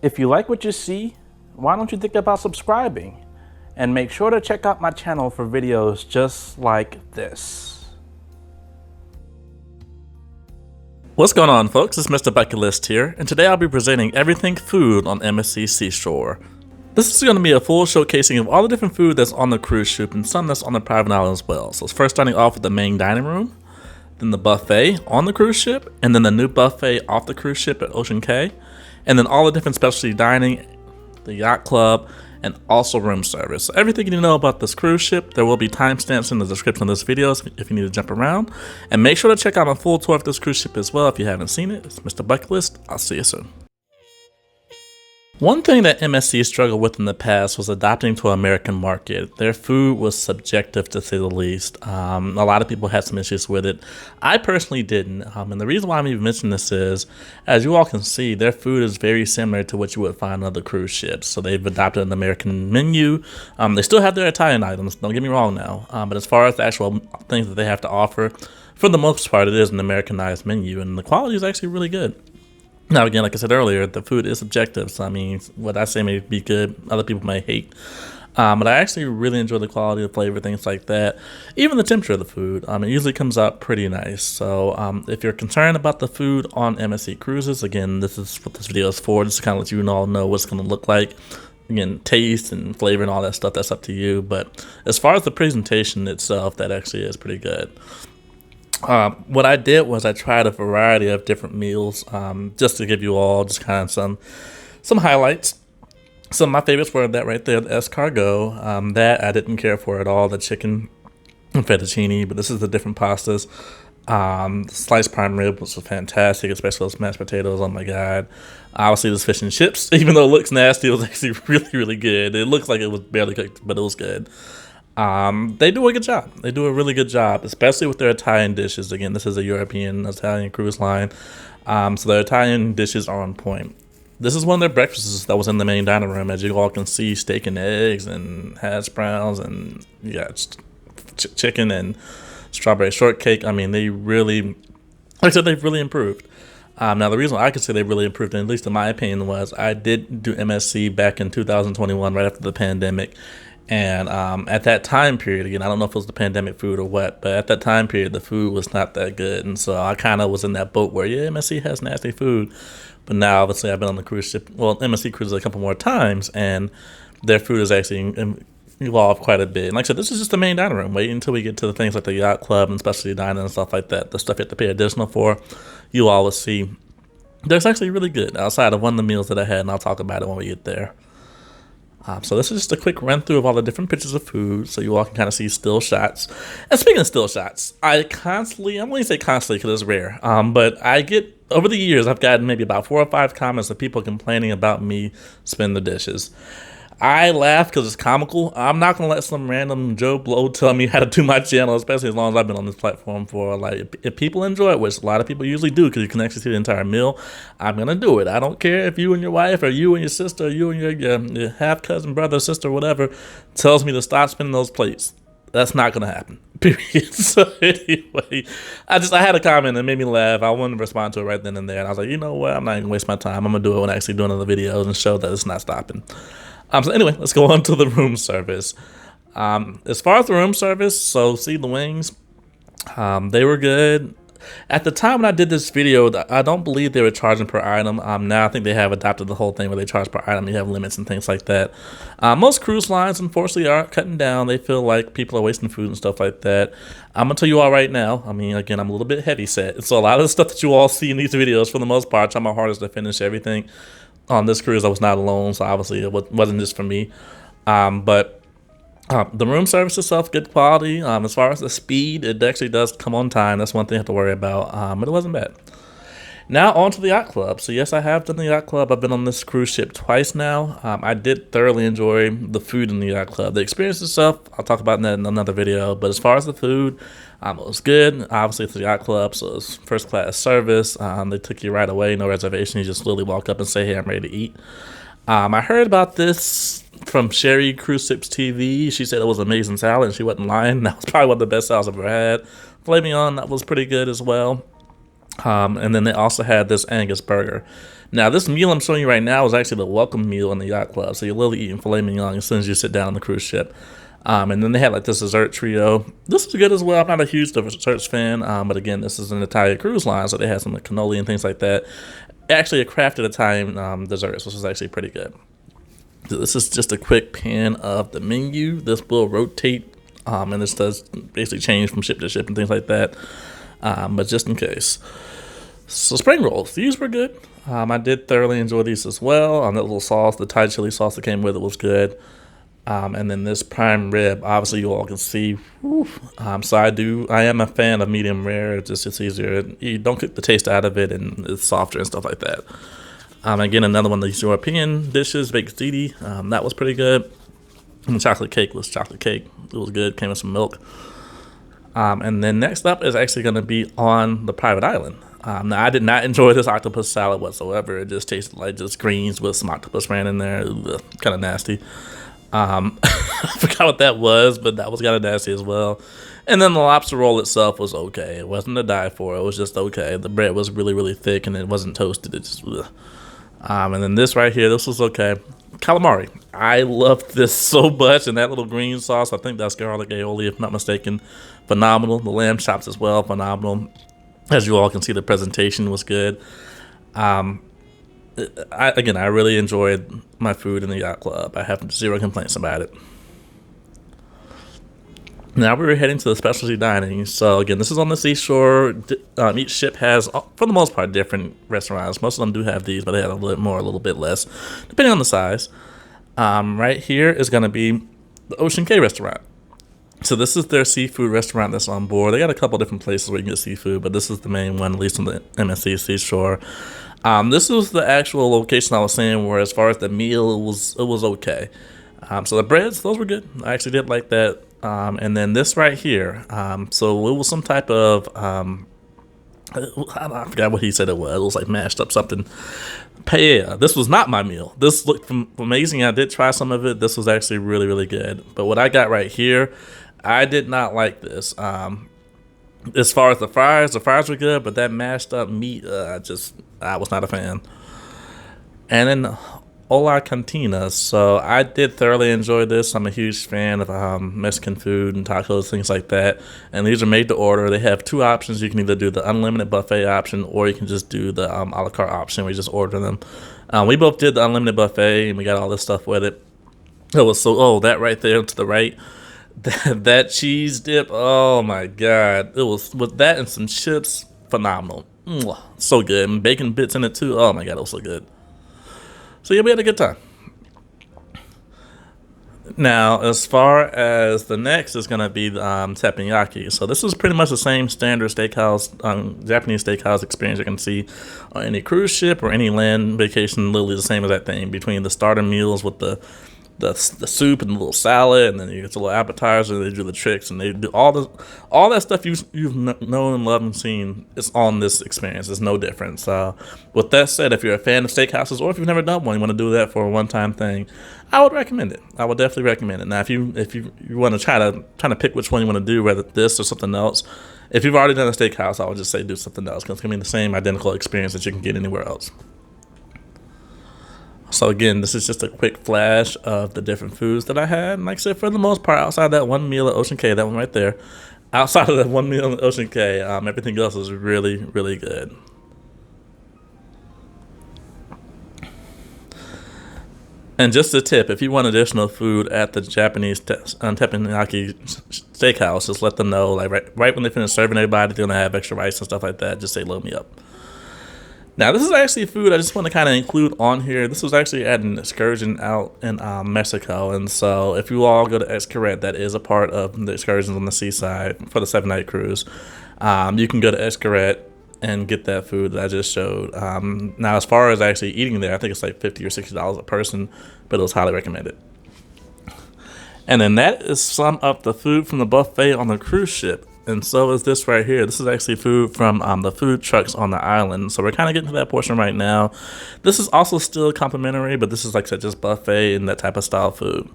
If you like what you see, why don't you think about subscribing? And make sure to check out my channel for videos just like this. What's going on, folks? It's MrBucketlist here, and today I'll be presenting everything food on MSC SEASHORE. This is going to be a full showcasing of all the different food that's on the cruise ship and some that's on the private island as well. So it's first starting off with the main dining room, then the buffet on the cruise ship, and then the new buffet off the cruise ship at Ocean Cay, and then all the different specialty dining, the Yacht Club, and also room service. So everything you need to know about this cruise ship, there will be timestamps in the description of this video if you need to jump around. And make sure to check out my full tour of this cruise ship as well if you haven't seen it. It's MrBucketlist. I'll see you soon. One thing that MSC struggled with in the past was adapting to an American market. Their food was subjective, to say the least. A lot of people had some issues with it. I personally didn't. And the reason why I'm even mentioning this is, as you all can see, their food is very similar to what you would find on other cruise ships. So they've adopted an American menu. They still have their Italian items, don't get me wrong now. But as far as the actual things that they have to offer, for the most part, it is an Americanized menu, and the quality is actually really good. Now, again, like I said earlier, the food is subjective. So, I mean, what I say may be good, other people may hate. But I actually really enjoy the quality, the flavor, things like that. Even the temperature of the food, it usually comes out pretty nice. So, if you're concerned about the food on MSC cruises, again, this is what this video is for. Just to kind of let you all know what it's going to look like. Again, taste and flavor and all that stuff, that's up to you. But as far as the presentation itself, that actually is pretty good. What I did was I tried a variety of different meals, just to give you all just kind of some highlights. Some of my favorites were that right there, the escargot. That I didn't care for at all, the chicken and fettuccine, but this is the different pastas. Sliced prime rib was fantastic, especially those mashed potatoes. Oh my god. Obviously, this fish and chips, even though it looks nasty, it was actually really, really good. It looks like it was barely cooked, but it was good. They do a good job. They do a really good job, especially with their Italian dishes. Again, this is a European Italian cruise line, so their Italian dishes are on point. This is one of their breakfasts that was in the main dining room. As you all can see, steak and eggs and hash browns and chicken and strawberry shortcake. I mean, they really, like I said, they've really improved. Now, the reason why I could say they've really improved, at least in my opinion, was I did do MSC back in 2021, right after the pandemic. And at that time period, again, I don't know if it was the pandemic food or what, but at that time period, the food was not that good. And so I kind of was in that boat where, yeah, MSC has nasty food. But now, obviously, I've been on the cruise ship, well, MSC cruises a couple more times, and their food has actually evolved quite a bit. And like I said, this is just the main dining room. Wait until we get to the things like the Yacht Club and specialty dining and stuff like that. The stuff you have to pay additional for, you all will see. That's actually really good outside of one of the meals that I had, and I'll talk about it when we get there. So this is just a quick run through of all the different pictures of food so you all can kind of see still shots. And speaking of still shots, I won't say constantly because it's rare, but I get, over the years, I've gotten maybe about 4 or 5 comments of people complaining about me spinning the dishes. I laugh because it's comical. I'm not going to let some random Joe Blow tell me how to do my channel, especially as long as I've been on this platform for. Like, if people enjoy it, which a lot of people usually do because you can actually see the entire meal, I'm going to do it. I don't care if you and your wife or you and your sister or you and your half-cousin, brother, sister, whatever, tells me to stop spinning those plates. That's not going to happen, period. So anyway, I had a comment that made me laugh. I wanted to respond to it right then and there. And I was like, you know what? I'm not going to waste my time. I'm going to do it when I actually do another video and show that it's not stopping. So anyway, let's go on to the room service. As far as the room service, so see the wings, they were good. At the time when I did this video, I don't believe they were charging per item. Now I think they have adopted the whole thing where they charge per item. You have limits and things like that. Most cruise lines, unfortunately, are cutting down. They feel like people are wasting food and stuff like that. I'm going to tell you all right now, again, I'm a little bit heavy set. So a lot of the stuff that you all see in these videos, for the most part, I try my hardest to finish everything. On this cruise, I was not alone, so obviously it wasn't just for me. But the room service itself, good quality. As far as the speed, it actually does come on time. That's one thing I have to worry about, but it wasn't bad. Now on to the Yacht Club. So yes, I have done the Yacht Club. I've been on this cruise ship twice now. I did thoroughly enjoy the food in the Yacht Club. The experience itself, I'll talk about that in another video. But as far as the food, it was good. Obviously, it's the Yacht Club, so it's first class service. They took you right away, no reservation. You just literally walk up and say, hey, I'm ready to eat. I heard about this from Sherry Cruise Ships TV. She said it was amazing salad, and she wasn't lying. That was probably one of the best salads I've ever had. Filet mignon, that was pretty good as well. And then they also had this Angus burger. Now, this meal I'm showing you right now is actually the welcome meal in the Yacht Club. So you're literally eating filet mignon as soon as you sit down on the cruise ship. And then they had like this dessert trio. This is good as well. I'm not a huge desserts fan, but again, this is an Italian cruise line, so they had some like cannoli and things like that. Actually, a crafted Italian desserts, which is actually pretty good. So this is just a quick pan of the menu. This will rotate, and this does basically change from ship to ship and things like that. But just in case. So spring rolls, these were good. I did thoroughly enjoy these as well. That little sauce, the Thai chili sauce that came with it was good. And then this prime rib, obviously you all can see. So I am a fan of medium rare. It's easier. You don't cook the taste out of it, and it's softer and stuff like that. Again, another one of these European dishes, baked ziti. That was pretty good. And the chocolate cake was chocolate cake. It was good. Came with some milk. And then next up is actually going to be on the private island. Now, I did not enjoy this octopus salad whatsoever. It just tasted like just greens with some octopus ran in there. Kind of nasty. I forgot what that was, but that was kind of nasty as well. And then the lobster roll itself was okay. It wasn't to die for. It was just okay. The bread was really, really thick, and it wasn't toasted. It just, and then this right here, this was okay. Calamari. I loved this so much, and that little green sauce, I think that's garlic aioli, if not mistaken. Phenomenal. The lamb chops as well, phenomenal. As you all can see, the presentation was good. I really enjoyed my food in the Yacht Club. I have zero complaints about it. Now we're heading to the specialty dining. So again, this is on the seashore. Each ship has, for the most part, different restaurants. Most of them do have these, but they have a little bit more, a little bit less, depending on the size. Right here is going to be the Ocean Cay restaurant. So this is their seafood restaurant that's on board. They got a couple different places where you can get seafood, but this is the main one, at least on the MSC SEASHORE. This was the actual location I was saying where, as far as the meal, it was okay. So the breads, those were good. I actually did like that. And then this right here, so it was some type of, I forgot what he said it was. It was like mashed up something. Paella. This was not my meal. This looked amazing. I did try some of it. This was actually really, really good. But what I got right here, I did not like this. As far as the fries were good, but that mashed up meat, I was not a fan. And then Hola Cantina. So I did thoroughly enjoy this. I'm a huge fan of Mexican food and tacos, things like that. And these are made to order. They have two options. You can either do the unlimited buffet option, or you can just do the a la carte option where you just order them. We both did the unlimited buffet, and we got all this stuff with it. It was that right there to the right. That cheese dip, oh my god. It was with that and some chips, phenomenal. So good. And bacon bits in it too. Oh my god, it was so good. So yeah, we had a good time. Now, as far as the next is going to be teppanyaki. So this is pretty much the same standard steakhouse, Japanese steakhouse experience you can see on any cruise ship or any land vacation. Literally the same as that thing, between the starter meals with the soup and the little salad, and then you get the little appetizer. They do the tricks, and they do all that stuff you've known and loved and seen. Is on this experience. It's no different. So, with that said, if you're a fan of steakhouses, or if you've never done one, you want to do that for a one-time thing, I would recommend it. I would definitely recommend it. Now, if you want to try to pick which one you want to do, whether this or something else, if you've already done a steakhouse, I would just say do something else, because it's gonna be the same identical experience that you can get anywhere else. So again, this is just a quick flash of the different foods that I had. And like I said, for the most part, outside that one meal at Ocean Cay, that one right there, outside of that one meal at Ocean Cay, everything else is really, really good. And just a tip, if you want additional food at the Japanese teppanyaki steakhouse, just let them know, like right when they finish serving everybody, they're going to have extra rice and stuff like that. Just say, load me up. Now, this is actually food I just want to kind of include on here. This was actually at an excursion out in Mexico. And so if you all go to Xcaret, that is a part of the excursions on the seaside for the 7-night cruise. You can go to Xcaret and get that food that I just showed. Now, as far as actually eating there, I think it's like $50 or $60 a person, but it was highly recommended. And then that is some of the food from the buffet on the cruise ship. And so is this right here. This is actually food from the food trucks on the island. So we're kind of getting to that portion right now. This is also still complimentary, but this is like I said, just buffet and that type of style food.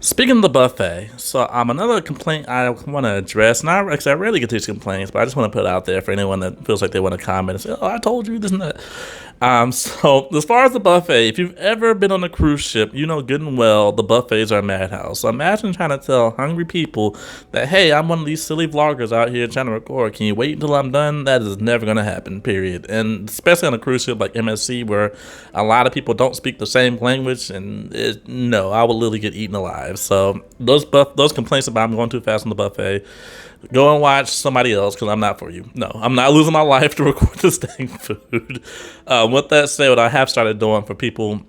Speaking of the buffet, so another complaint I want to address, and I rarely get these complaints, but I just want to put it out there for anyone that feels like they want to comment and say, "Oh, I told you this and that." So as far as the buffet, if you've ever been on a cruise ship, you know good and well the buffets are a madhouse. So imagine trying to tell hungry people that, hey, I'm one of these silly vloggers out here trying to record. Can you wait until I'm done? That is never going to happen, period. And especially on a cruise ship like MSC, where a lot of people don't speak the same language, and no, I would literally get eaten alive. So those complaints about I'm going too fast on the buffet, go and watch somebody else, because I'm not for you. No, I'm not losing my life to record this dang food. With that said, what I have started doing for people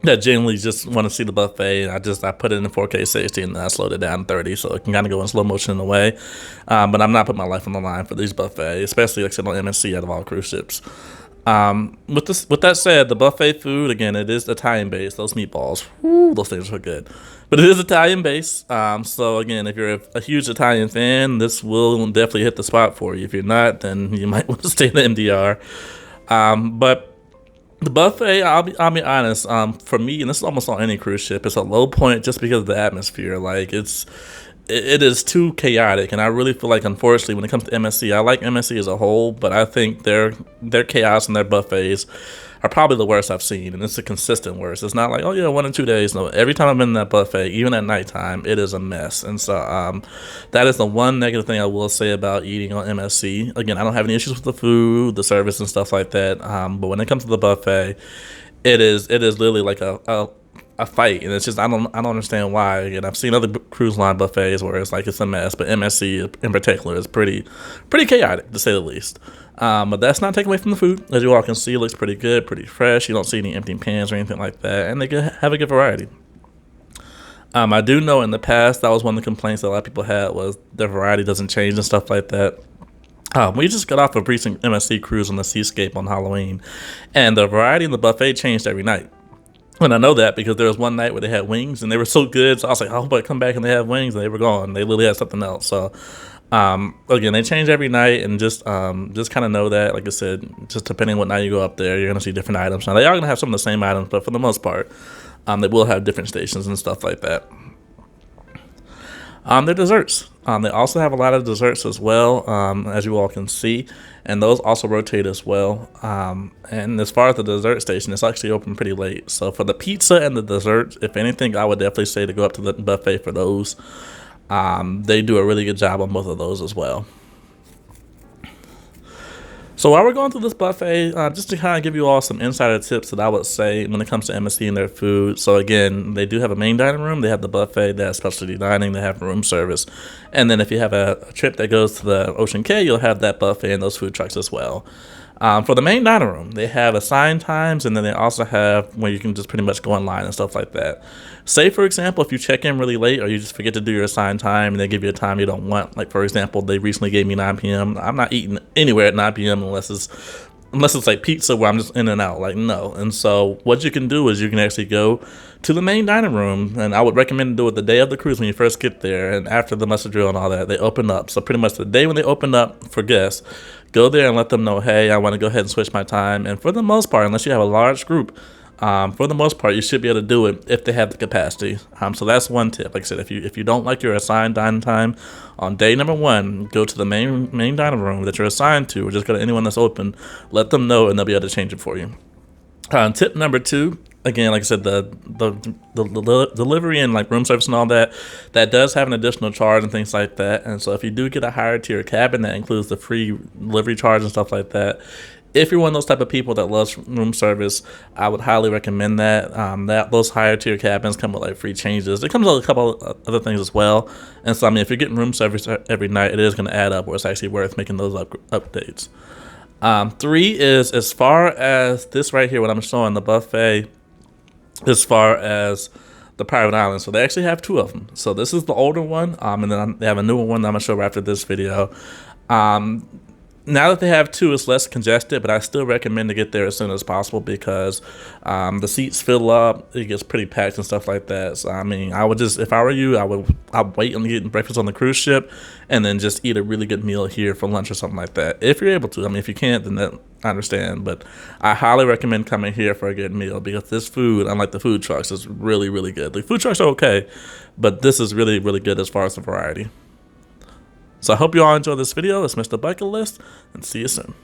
that genuinely just want to see the buffet, I put it in 4K 60 and then I slowed it down to 30 so it can kind of go in slow motion in a way. But I'm not putting my life on the line for these buffets, especially like I said on MSC out of all cruise ships. With that said, the buffet food, again, it is Italian based. Those meatballs, whoo, those things are good. But it is Italian based. So again, if you're a huge Italian fan, this will definitely hit the spot for you. If you're not, then you might want to stay in the MDR. But the buffet, I'll be honest. For me, and this is almost on any cruise ship, it's a low point just because of the atmosphere. Like it is too chaotic, and I really feel like, unfortunately, when it comes to MSC, I like MSC as a whole, but I think their chaos and their buffets are probably the worst I've seen, and it's a consistent worst. It's not like, oh yeah, 1 or 2 days. No, every time I'm in that buffet, even at nighttime, it is a mess. And so that is the one negative thing I will say about eating on MSC. Again, I don't have any issues with the food, the service, and stuff like that. But when it comes to the buffet, it is literally like a fight, and it's just I don't understand why. Again, I've seen other cruise line buffets where it's like it's a mess, but MSC in particular is pretty chaotic, to say the least. But that's not taken away from the food. As you all can see, it looks pretty good, pretty fresh. You don't see any empty pans or anything like that, and they have a good variety. I do know in the past that was one of the complaints that a lot of people had, was the variety doesn't change and stuff like that. We just got off a recent MSC cruise on the Seascape on Halloween, and the variety in the buffet changed every night. And I know that because there was one night where they had wings and they were so good. So I was like, oh, but come back and they have wings, and they were gone. They literally had something else. So again, they change every night, and just kind of know that, like I said, just depending on what night you go up there, you're going to see different items. Now, they are going to have some of the same items, but for the most part, they will have different stations and stuff like that. Their desserts. They also have a lot of desserts as well, as you all can see, and those also rotate as well. And as far as the dessert station, it's actually open pretty late. So for the pizza and the desserts, if anything, I would definitely say to go up to the buffet for those. They do a really good job on both of those as well. So while we're going through this buffet, just to kind of give you all some insider tips that I would say when it comes to MSC and their food. So again, they do have a main dining room. They have the buffet. They have specialty dining. They have room service. And then if you have a trip that goes to the Ocean Cay, you'll have that buffet and those food trucks as well. For the main dining room, they have assigned times, and then they also have where you can just pretty much go online and stuff like that. Say, for example, if you check in really late or you just forget to do your assigned time and they give you a time you don't want. Like, for example, they recently gave me 9 p.m. I'm not eating anywhere at 9 p.m. unless it's like pizza where I'm just in and out. Like, no. And so what you can do is you can actually go to the main dining room, and I would recommend to do it the day of the cruise when you first get there, and after the muster drill and all that, they open up. So pretty much the day when they open up for guests, go there and let them know, hey, I want to go ahead and switch my time. And for the most part, unless you have a large group, for the most part, you should be able to do it if they have the capacity. So that's one tip. Like I said, if you don't like your assigned dining time, on day number 1, go to the main dining room that you're assigned to, or just go to anyone that's open, let them know, and they'll be able to change it for you. Tip number 2, again, like I said, the delivery and like room service and all that does have an additional charge and things like that. And so if you do get a higher tier cabin that includes the free delivery charge and stuff like that, if you're one of those type of people that loves room service, I would highly recommend that. Those higher tier cabins come with like free changes. It comes with a couple of other things as well. And so, I mean, if you're getting room service every night, it is going to add up, where it's actually worth making those updates. 3 is, as far as this right here, what I'm showing, the buffet, as far as the private island. So they actually have 2 of them. So this is the older one, and then they have a newer one that I'm going to show after this video. Now that they have two, it's less congested, but I still recommend to get there as soon as possible because the seats fill up, it gets pretty packed and stuff like that. So I mean, I would just, if I were you, I'd wait on getting breakfast on the cruise ship and then just eat a really good meal here for lunch or something like that. If you're able to. I mean, if you can't, then that, I understand. But I highly recommend coming here for a good meal because this food, unlike the food trucks, is really, really good. The food trucks are okay, but this is really, really good as far as the variety. So I hope you all enjoyed this video. It's Mr. Bucket List, and see you soon.